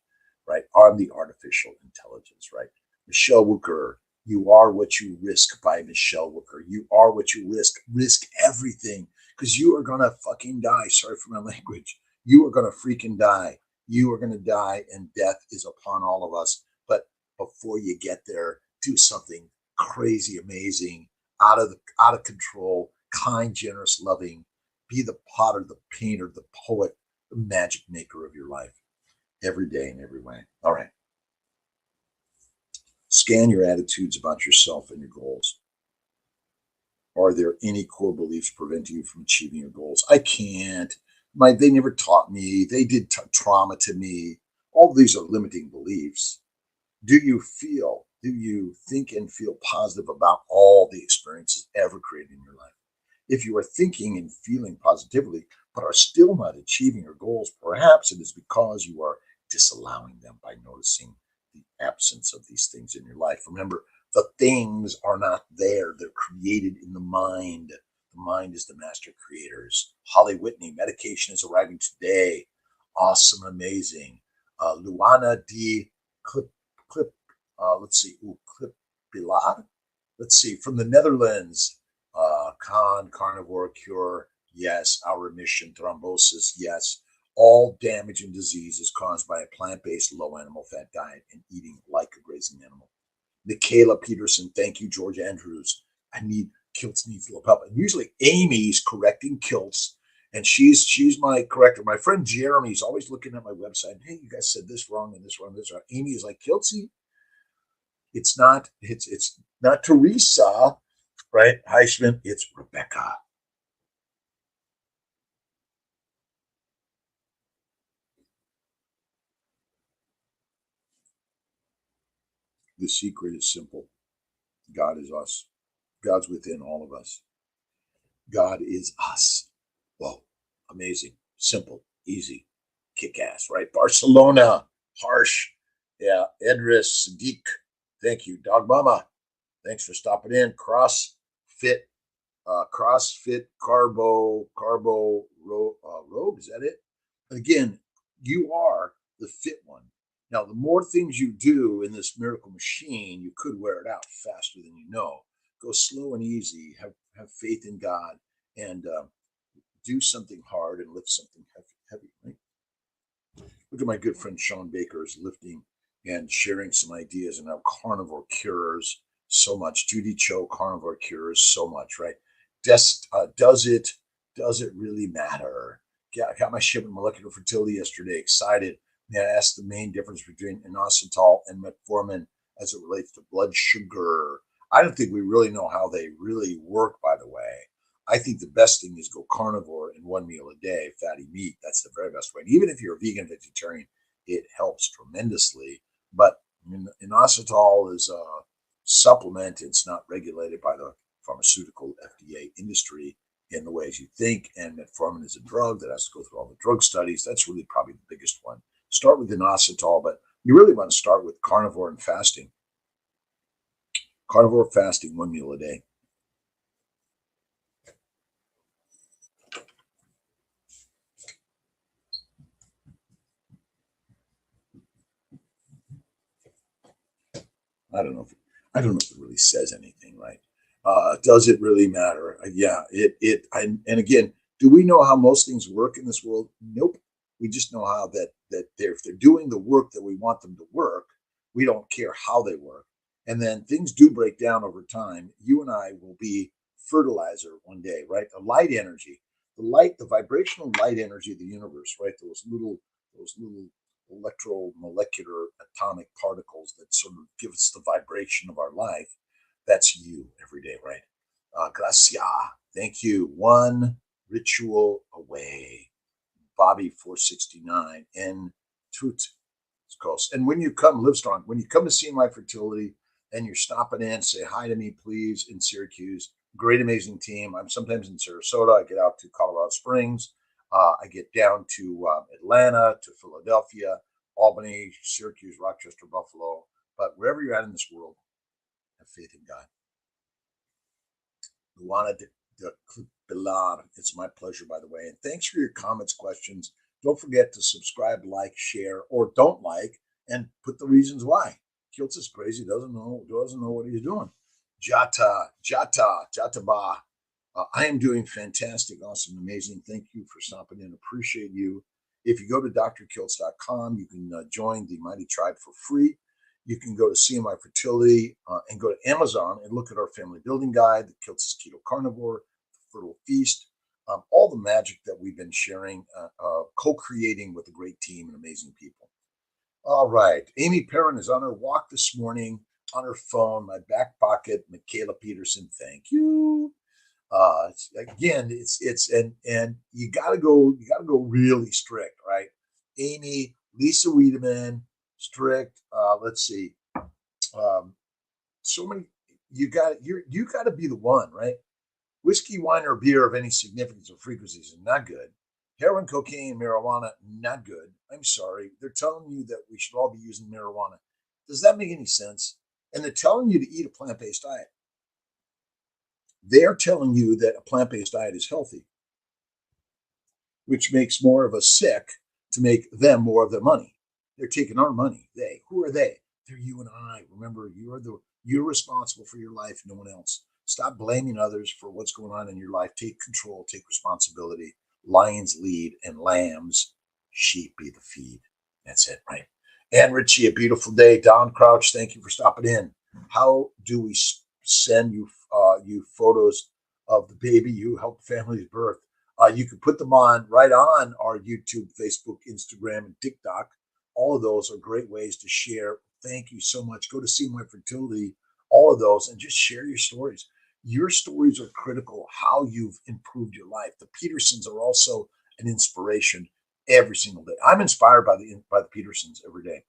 right? On the artificial intelligence, right? Michelle Wooker, You Are What You Risk by Michelle Wooker. You are what you risk. Risk everything because you are going to fucking die. Sorry for my language. You are going to freaking die. You are going to die and death is upon all of us. But before you get there, do something crazy, amazing, out of control, kind, generous, loving. Be the potter, the painter, the poet, the magic maker of your life every day in every way. All right. Scan your attitudes about yourself and your goals. Are there any core beliefs preventing you from achieving your goals? I can't. They never taught me. They did trauma to me. All of these are limiting beliefs. Do you think and feel positive about all the experiences ever created in your life? If you are thinking and feeling positively, but are still not achieving your goals, perhaps it is because you are disallowing them by noticing the absence of these things in your life. Remember, the things are not there. They're created in the mind. The mind is the master creators. Holly Whitney, medication is arriving today. Awesome, amazing. Luana D. Clip, Clip, let's see, from the Netherlands. Carnivore cure, yes. Our remission, thrombosis, yes. All damage and disease is caused by a plant-based low animal fat diet and eating like a grazing animal. Michaela Peterson, thank you. George Andrews, Kiltz needs a little help. And usually Amy's correcting Kiltz, and she's my corrector. My friend Jeremy's always looking at my website. Hey, you guys said this wrong and this wrong, this wrong. Amy is like, Kiltzy, it's not Teresa, right? Heisman, it's Rebecca. The secret is simple. God is us. God's within all of us. God is us. Whoa, amazing. Simple, easy, kick ass, right? Barcelona, harsh. Yeah, Edris, Sadiq. Thank you. Dog Mama, thanks for stopping in. CrossFit Rogue, is that it? Again, you are the fit one. Now, the more things you do in this miracle machine, you could wear it out faster than you know. Go slow and easy. Have faith in God, and do something hard and lift something heavy. Right? Look at my good friend Sean Baker is lifting and sharing some ideas and how carnivore cures so much. Judy Cho, carnivore cures so much, right? Does it really matter? Got my shipment molecular fertility yesterday. Excited. May I ask the main difference between inositol and metformin as it relates to blood sugar. I don't think we really know how they really work, by the way. I think the best thing is go carnivore in one meal a day, fatty meat. That's the very best way. And even if you're a vegan vegetarian, it helps tremendously. But inositol is a supplement. It's not regulated by the pharmaceutical FDA industry in the ways you think. And metformin is a drug that has to go through all the drug studies. That's really probably the biggest one. Start with inositol, but you really want to start with carnivore and fasting. Carnivore fasting, one meal a day. I don't know if it really says anything, right? Does it really matter? Yeah, and again, do we know how most things work in this world? Nope. We just know how that if they're doing the work that we want them to work, we don't care how they work. And then things do break down over time. You and I will be fertilizer one day, right? The light energy, the vibrational light energy of the universe, right? Those little electromolecular atomic particles that sort of give us the vibration of our life. That's you every day, right? Gracia. Thank you. One ritual away. Bobby 469 and Toot. Close. And when you come, live strong. When you come to see my fertility and you're stopping in, say hi to me, please, in Syracuse. Great, amazing team. I'm sometimes in Sarasota. I get out to Colorado Springs. I get down to Atlanta, to Philadelphia, Albany, Syracuse, Rochester, Buffalo. But wherever you're at in this world, have faith in God. Luana de Pilar, it's my pleasure, by the way. And thanks for your comments, questions. Don't forget to subscribe, like, share, or don't like, and put the reasons why. Kiltz is crazy, doesn't know what he's doing. Jataba. I am doing fantastic, awesome, amazing. Thank you for stopping in. Appreciate you. If you go to drkiltz.com, you can join the Mighty Tribe for free. You can go to CMI Fertility and go to Amazon and look at our family building guide, the Kiltz's Keto Carnivore, the Fertile Feast, all the magic that we've been sharing, co-creating with a great team and amazing people. All right. Amy Perrin is on her walk this morning on her phone, my back pocket. Michaela Peterson, thank you. And you gotta go really strict, right? Amy, Lisa Wiedemann, strict. Let's see. So many. You got to be the one, right? Whiskey, wine, or beer of any significance or frequencies is not good. Heroin, cocaine, marijuana, not good. I'm sorry. They're telling you that we should all be using marijuana. Does that make any sense? And they're telling you to eat a plant-based diet. They're telling you that a plant-based diet is healthy, which makes more of us sick to make them more of their money. They're taking our money. They. Who are they? They're you and I. Remember, you're responsible for your life, no one else. Stop blaming others for what's going on in your life. Take control, take responsibility. Lions lead and lambs, sheep be the feed. That's it, right? And Richie, a beautiful day. Don Crouch, thank you for stopping in. How do we send you photos of the baby you helped families birth? You can put them right on our YouTube, Facebook, Instagram, and TikTok. All of those are great ways to share. Thank you so much. Go to See My Fertility, all of those, and just share your stories. Your stories are critical, how you've improved your life. The Petersons are also an inspiration every single day. I'm inspired by the Petersons every day.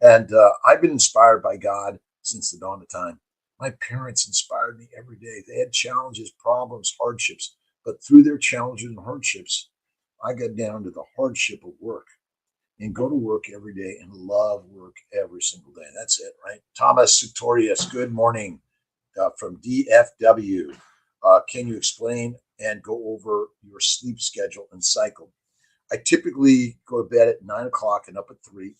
And I've been inspired by God since the dawn of time. My parents inspired me every day. They had challenges, problems, hardships, but through their challenges and hardships, I got down to the hardship of work and go to work every day and love work every single day. That's it, right? Thomas Sutorius, good morning from DFW. Can you explain and go over your sleep schedule and cycle? I typically go to bed at 9 o'clock and up at 3.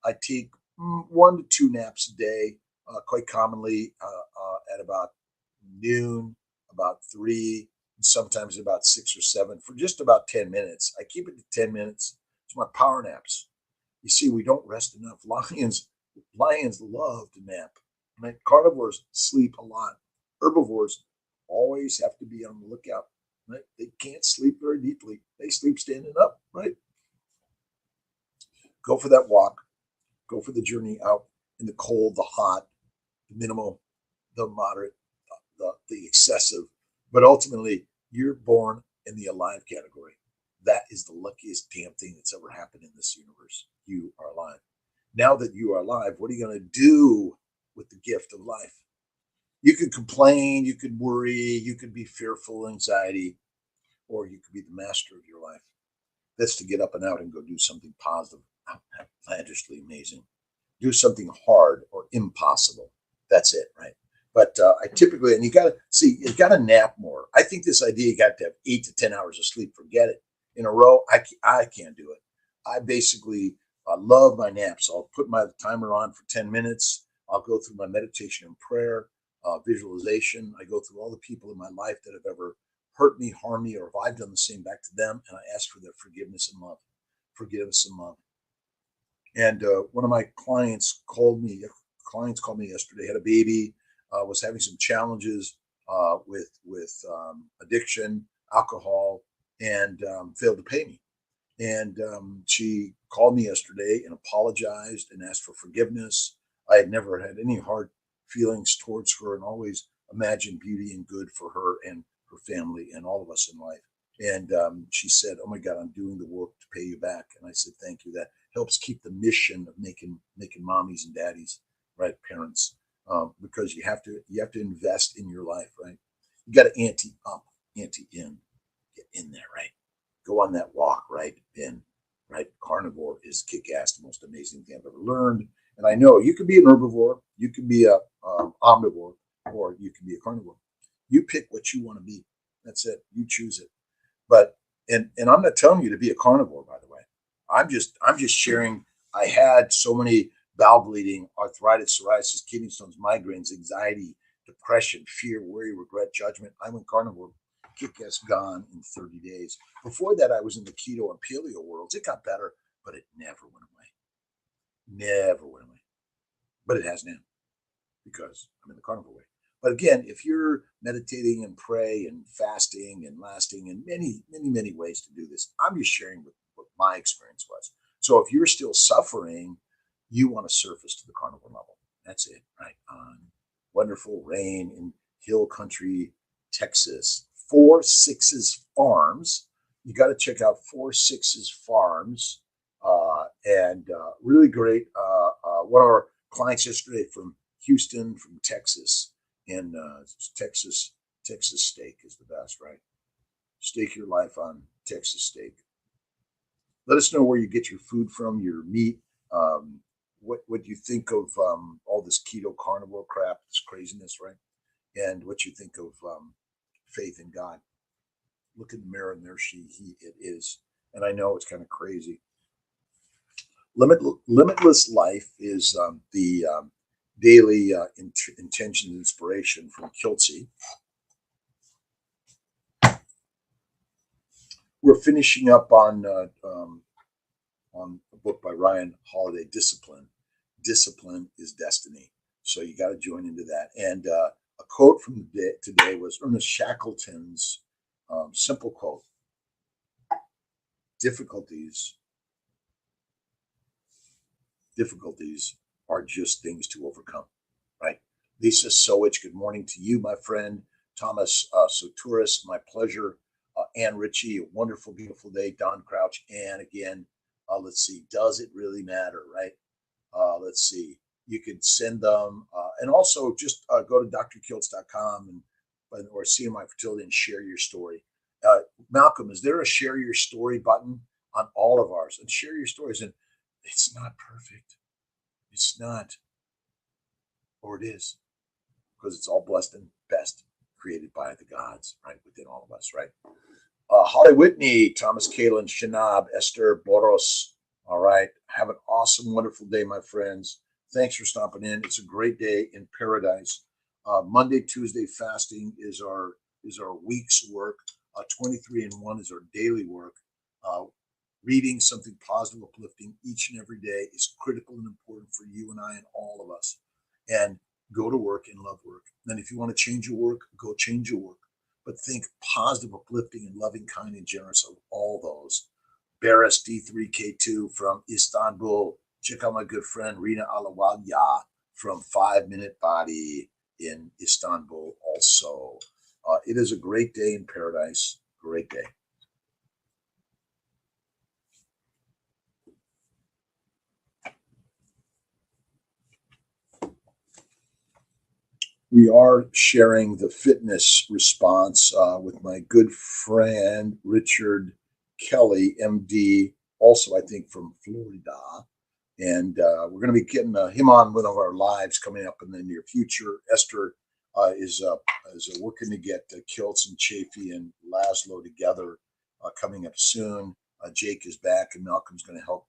I take 1 to 2 naps a day, quite commonly at about noon, about 3, and sometimes about 6 or 7 for just about 10 minutes. I keep it to 10 minutes. It's my power naps. You see, we don't rest enough. Lions love to nap. Right? Carnivores sleep a lot. Herbivores always have to be on the lookout. Right? They can't sleep very deeply. They sleep standing up. Right? Go for that walk. Go for the journey out in the cold, the hot. the minimal, the moderate, the excessive. But ultimately, you're born in the alive category. That is the luckiest damn thing that's ever happened in this universe. You are alive. Now that you are alive, what are you going to do with the gift of life? You could complain, you could worry, you could be fearful, anxiety, or you could be the master of your life. That's to get up and out and go do something positive, outlandishly amazing. Do something hard or impossible. That's it, right? But I typically, and you got to see, you got to nap more. I think this idea you got to have 8 to 10 hours of sleep, forget it. In a row, I can't do it. I basically love my naps. I'll put my timer on for 10 minutes. I'll go through my meditation and prayer, visualization. I go through all the people in my life that have ever hurt me, harmed me, or if I've done the same back to them, and I ask for their forgiveness and love. Forgiveness and love. And one of my clients called me yesterday, had a baby, was having some challenges with addiction, alcohol, and failed to pay me. And she called me yesterday and apologized and asked for forgiveness. I had never had any hard feelings towards her and always imagined beauty and good for her and her family and all of us in life. And she said, "Oh my God, I'm doing the work to pay you back." And I said, "Thank you. That helps keep the mission of making mommies and daddies, right, parents, because you have to invest in your life, right? You got to ante up, ante in, get in there, right? Go on that walk, right? In, right? Carnivore is kick ass, the most amazing thing I've ever learned. And I know you can be an herbivore, you can be a omnivore, or you can be a carnivore. You pick what you want to be. That's it. You choose it. But and I'm not telling you to be a carnivore, by the way. I'm just sharing. I had so many bowel bleeding, arthritis, psoriasis, kidney stones, migraines, anxiety, depression, fear, worry, regret, judgment. I went carnivore, kick ass gone in 30 days. Before that, I was in the keto and paleo worlds. It got better, but it never went away. Never went away. But it has now because I'm in the carnivore way. But again, if you're meditating and pray and fasting and lasting and many ways to do this, I'm just sharing what my experience was. So if you're still suffering, you want to surface to the carnivore level. That's it, right? On wonderful rain in hill country, Texas. 4 Sixes Farms. You got to check out 4 Sixes Farms. And really great. One of our clients yesterday from Houston, from Texas, and Texas steak is the best, right? Stake your life on Texas steak. Let us know where you get your food from, your meat. What you think of all this keto carnivore crap, this craziness, right? And what you think of faith in God. Look in the mirror, and there it is. And I know it's kind of crazy. Limitless Life is the daily intention and inspiration from Kiltz. We're finishing up on a book by Ryan Holiday, Discipline. Discipline is destiny. So you got to join into that. And a quote from today was Ernest Shackleton's simple quote: difficulties are just things to overcome, right? Lisa Sowich, good morning to you, my friend. Thomas Soturis, my pleasure. Ann Ritchie, a wonderful, beautiful day. Don Crouch, and again, let's see, does it really matter, right? Let's see, you could send them, and also just go to drkiltz.com or CMI Fertility and share your story. Malcolm, is there a share your story button on all of ours? And share your stories. And it's not perfect. It's not, or it is, because it's all blessed and best created by the gods, right, within all of us, right? Holly Whitney, Thomas Kalin, Shanab, Esther Boros. All right. Have an awesome, wonderful day, my friends. Thanks for stopping in. It's a great day in paradise. Monday, Tuesday fasting is our week's work. 23-1 is our daily work. Reading something positive, uplifting each and every day is critical and important for you and I and all of us. And go to work and love work. And if you want to change your work, go change your work. But think positive, uplifting, and loving, kind, and generous of all those. Barris D3K2 from Istanbul. Check out my good friend Rina Alawalya from 5 Minute Body in Istanbul also. It is a great day in paradise. Great day. We are sharing the fitness response with my good friend Richard Kelly, MD, also I think from Florida. And we're going to be getting him on one of our lives coming up in the near future. Esther is working to get Kiltz and Chafee and Laszlo together coming up soon. Jake is back, and Malcolm's going to help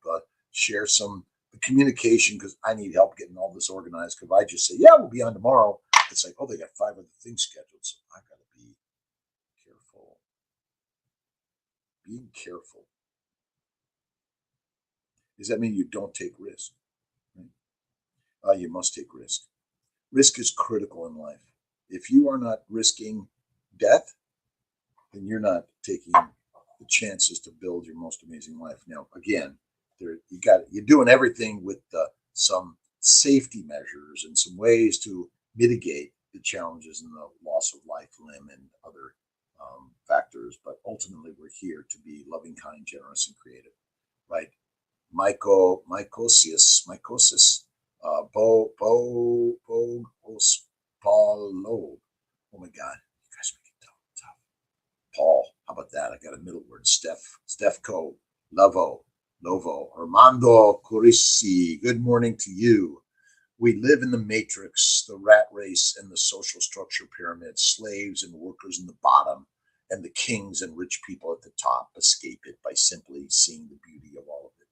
share some communication because I need help getting all this organized. Because if I just say, yeah, we'll be on tomorrow, it's like, oh, they got 5 other things scheduled. So I got to be careful. Being careful. Does that mean you don't take risk? Right? You must take risk. Risk is critical in life. If you are not risking death, then you're not taking the chances to build your most amazing life. Now, again, you're doing everything with some safety measures and some ways to mitigate the challenges and the loss of life, limb, and other factors. But ultimately, we're here to be loving, kind, generous, and creative, right? Mycosis, Paulo. Oh my God, you guys make it tough. Paul, how about that? I got a middle word. Stefco, Lovo, Armando Curisi. Good morning to you. We live in the matrix, the rat race, and the social structure pyramid. Slaves and workers in the bottom, and the kings and rich people at the top escape it by simply seeing the beauty of all of it.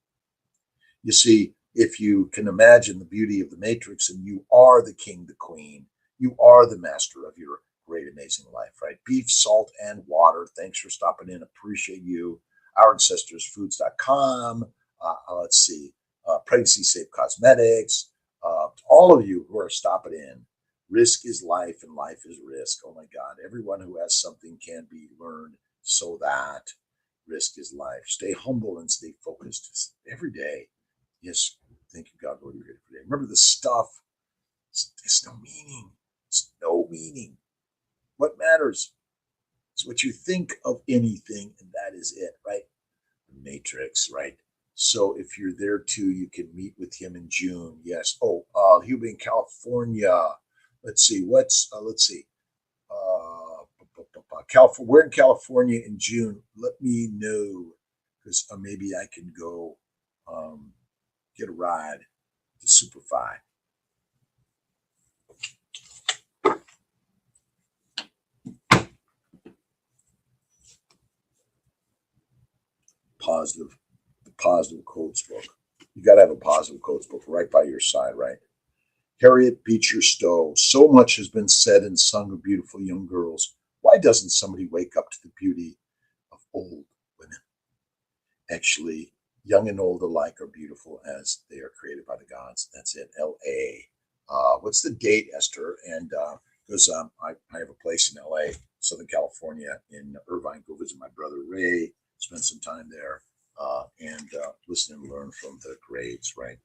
You see, if you can imagine the beauty of the matrix and you are the king, the queen, you are the master of your great, amazing life, right? Beef, salt, and water. Thanks for stopping in. Appreciate you. OurAncestersFoods.com. Let's see. Pregnancy Safe Cosmetics. All of you who are stopping in. Risk is life and life is risk. Oh my God. Everyone who has something can be learned so that risk is life. Stay humble and stay focused every day. Yes. Thank you, God, Lord, you're here today. Remember the stuff. It's no meaning. It's no meaning. What matters is what you think of anything, and that is it, right? The matrix, right? So if you're there too, you can meet with him in June. Yes. Oh, he'll be in California. Let's see. Let's see. California. We're in California in June. Let me know because maybe I can go get a ride to Superfly. The positive quotes book. You got to have a positive quotes book right by your side, right? Harriet Beecher Stowe. So much has been said and sung of beautiful young girls. Why doesn't somebody wake up to the beauty of old women? Actually, young and old alike are beautiful as they are created by the gods. That's it. L.A. What's the date, Esther? And because I have a place in L.A., Southern California, in Irvine. Go visit my brother Ray. Spend some time there and listen and learn from the greats, right?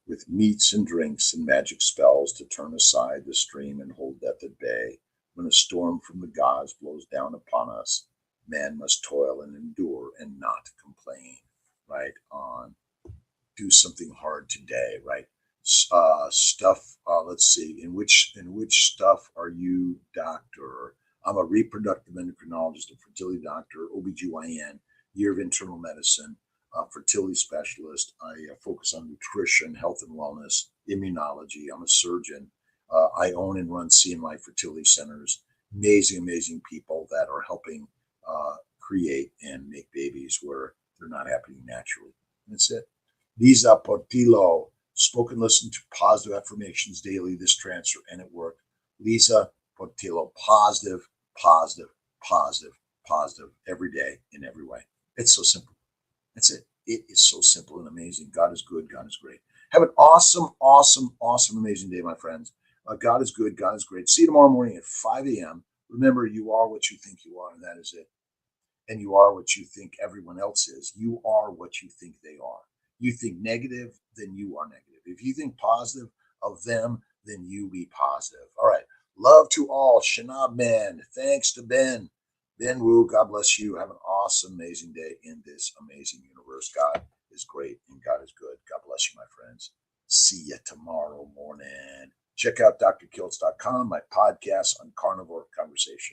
With meats and drinks and magic spells to turn aside the stream and hold death at bay. When a storm from the gods blows down upon us, man must toil and endure and not complain, right? On do something hard today, right? Stuff. Let's see. In which stuff are you, doctor? I'm a reproductive endocrinologist, a fertility doctor, OBGYN, year of internal medicine, fertility specialist. I focus on nutrition, health and wellness, immunology. I'm a surgeon. I own and run CMI fertility centers. Amazing people that are helping create and make babies where they're not happening naturally. That's it. Lisa Portillo, spoken, listen to positive affirmations daily, this transfer, and it worked. Lisa Portillo, positive every day in every way. It's so simple. That's it. It is so simple and amazing. God is good. God is great. Have an awesome, amazing day, my friends. God is good. God is great. See you tomorrow morning at 5 a.m. Remember, you are what you think you are, and that is it. and you are what you think everyone else is. You are what you think they are. You think negative, then you are negative. If you think positive of them, then you be positive. All right. Love to all. Shanab Man. Thanks to Ben. Ben Wu, God bless you. Have an awesome, amazing day in this amazing universe. God is great and God is good. God bless you, my friends. See you tomorrow morning. Check out drkiltz.com, my podcast on carnivore conversation.